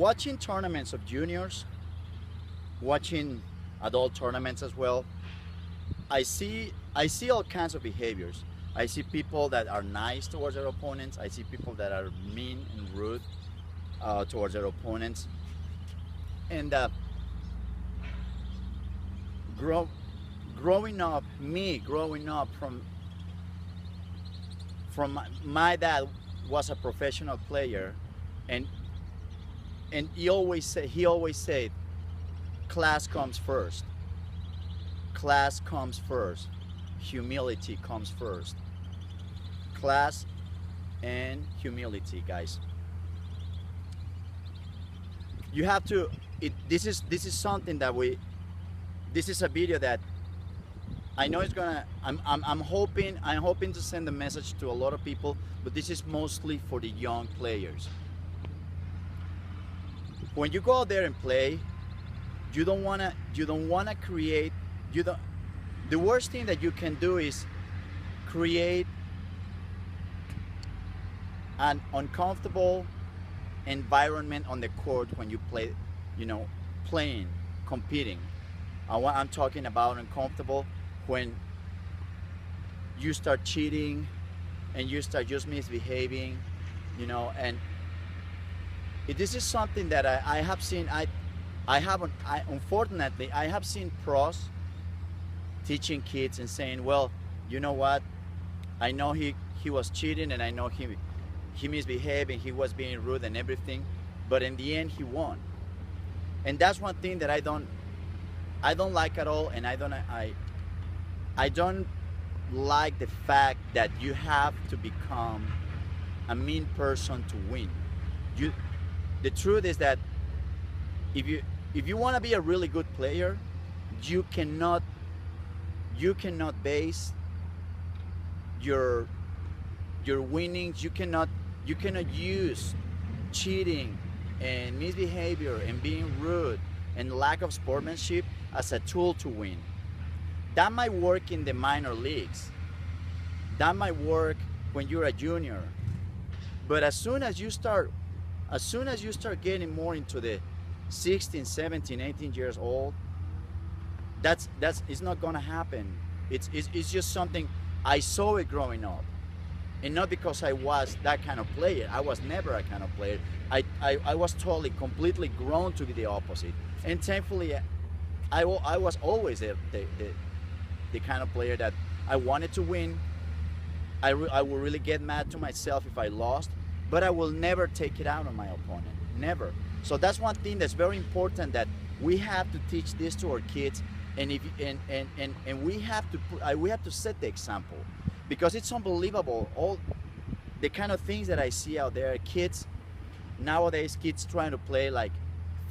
watching tournaments of juniors, watching adult tournaments as well, I see all kinds of behaviors. I see people that are nice towards their opponents. I see people that are mean and rude towards their opponents. And grow, growing up from my dad was a professional player, and he always said, class comes first. Class comes first. Humility comes first. Class and humility, guys. You have to. This is something that we. This is a video that I know it's gonna. I'm hoping to send a message to a lot of people, but this is mostly for the young players. When you go out there and play, you don't wanna create. You don't. The worst thing that you can do is create an uncomfortable environment on the court when you play, playing, competing. I'm talking about uncomfortable when you start cheating and you start just misbehaving, and this is something that I have seen. Unfortunately, I have seen pros teaching kids and saying, well, you know what, I know he was cheating, and I know he misbehaved and he was being rude and everything, but in the end he won. And that's one thing that I don't like at all. And I don't like the fact that you have to become a mean person to win. The truth is that if you want to be a really good player, you cannot base your winnings. You cannot use cheating and misbehavior and being rude and lack of sportsmanship as a tool to win. That might work in the minor leagues. That might work when you're a junior. But as soon as you start getting more into the 16, 17, 18 years old, that's it's not gonna happen. It's just something. I saw it growing up, and not because I was that kind of player. I was never a kind of player. I was totally, completely grown to be the opposite. And thankfully, I was always the kind of player that I wanted to win. I will really get mad to myself if I lost, but I will never take it out on my opponent. Never. So that's one thing that's very important, that we have to teach this to our kids, and we have to set the example, because it's unbelievable all the kind of things that I see out there. Kids nowadays, trying to play like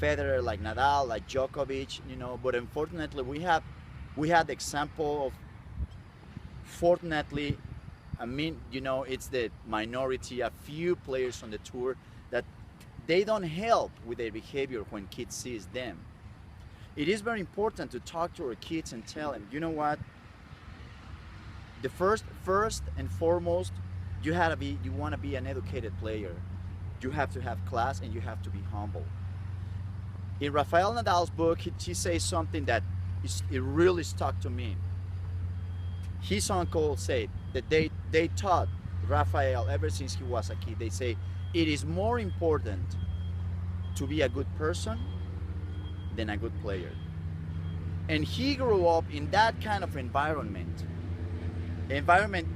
Federer, like Nadal, like Djokovic, But unfortunately, we had the example of, fortunately, it's the minority, a few players on the tour that they don't help with their behavior when kids sees them. It is very important to talk to our kids and tell them, you know what? The first and foremost, you want to be an educated player. You have to have class, and you have to be humble. In Rafael Nadal's book, he says something that it really stuck to me. His uncle said that they taught Rafael ever since he was a kid. They say it is more important to be a good person than a good player. And he grew up in that kind of environment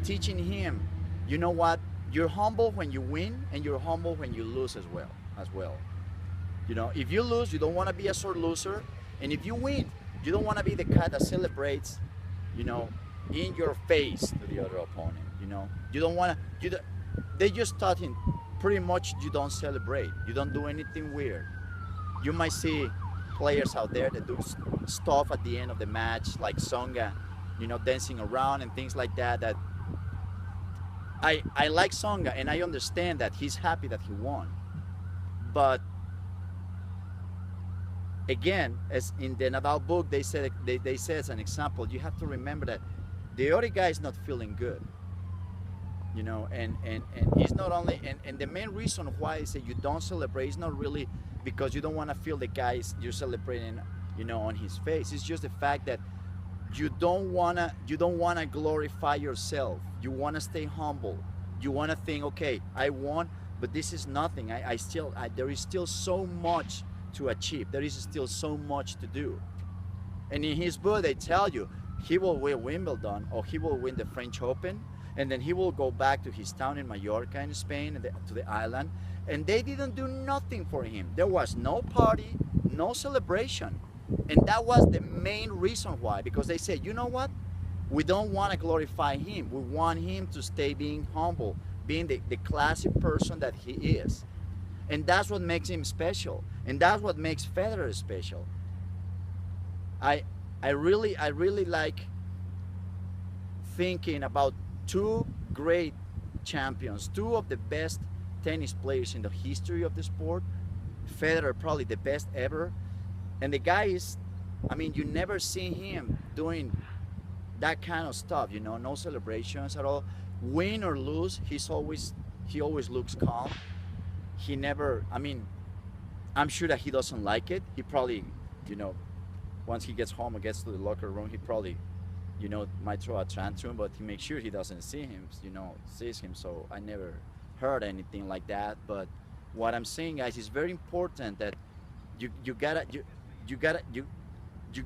teaching him, you know what, you're humble when you win, and you're humble when you lose as well. If you lose, you don't want to be a sore loser, and if you win, you don't want to be the guy that celebrates, in your face to the other opponent. You don't want to. They just taught him pretty much, you don't celebrate, you don't do anything weird. You might see players out there that do stuff at the end of the match, like Tsonga, dancing around and things like that. That I like Tsonga, and I understand that he's happy that he won. But again, as in the Nadal book, they say as an example, you have to remember that the other guy is not feeling good. And he's not only, and the main reason why I say you don't celebrate is not really because you don't want to feel the guys you're celebrating, on his face. It's just the fact that you don't wanna glorify yourself. You wanna stay humble. You wanna think, okay, I won, but this is nothing. There is still so much to achieve. There is still so much to do. And in his book, they tell you he will win Wimbledon or he will win the French Open, and then he will go back to his town in Mallorca in Spain, to the island, and they didn't do nothing for him. There was no party, no celebration. And that was the main reason why, because they said, you know what? We don't want to glorify him. We want him to stay being humble, being the classic person that he is. And that's what makes him special. And that's what makes Federer special. I really like thinking about two great champions, two of the best tennis players in the history of the sport. Federer, probably the best ever. And the guy is, you never see him doing that kind of stuff, no celebrations at all. Win or lose, he always looks calm. He never, I'm sure that he doesn't like it. He probably, once he gets home or gets to the locker room, he probably, might throw a tantrum, but he makes sure he doesn't sees him. So I never heard anything like that. But what I'm saying, guys, is very important that you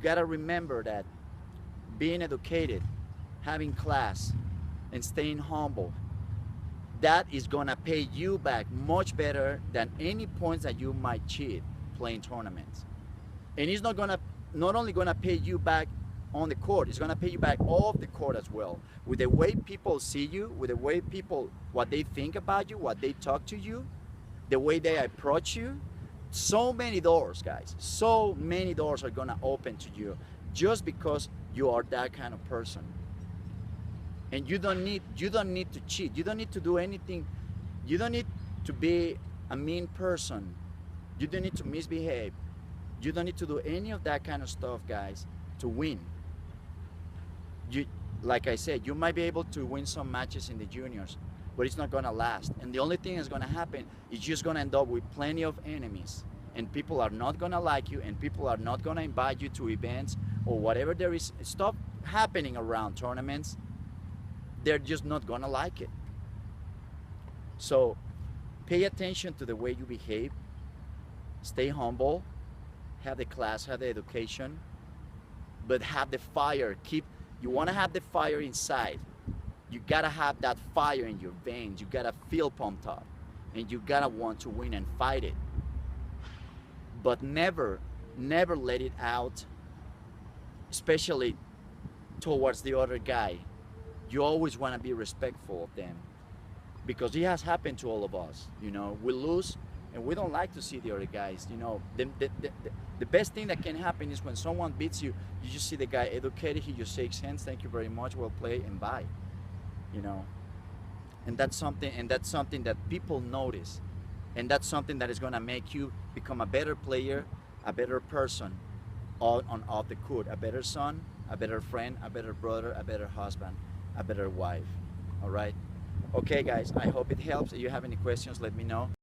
gotta remember that being educated, having class, and staying humble, that is gonna pay you back much better than any points that you might cheat playing tournaments. And it's not only gonna pay you back on the court, it's gonna pay you back off the court as well. With the way people see you, with the way what they think about you, what they talk to you, the way they approach you, so many doors, guys, so many doors are gonna open to you just because you are that kind of person. And you don't need to cheat. You don't need to do anything. You don't need to be a mean person. You don't need to misbehave. You don't need to do any of that kind of stuff, guys, to win. Like I said, you might be able to win some matches in the juniors, but it's not gonna last. And the only thing that's gonna happen is just gonna end up with plenty of enemies, and people are not gonna like you, and people are not gonna invite you to events or whatever there is stuff happening around tournaments. They're just not gonna like it. So pay attention to the way you behave. Stay humble, have the class, have the education, but have the fire. You wanna have the fire inside. You gotta have that fire in your veins. You gotta feel pumped up, and you gotta want to win and fight it. But never let it out, especially towards the other guy. You always want to be respectful of them, because it has happened to all of us. We lose, and we don't like to see the other guys. The best thing that can happen is when someone beats you, you just see the guy educated, he just shakes hands, thank you very much, well played, and bye. And that's something that people notice, and that's something that is going to make you become a better player, a better person on off the court, a better son, a better friend, a better brother, a better husband, a better wife. All right? Okay, guys, I hope it helps. If you have any questions, let me know.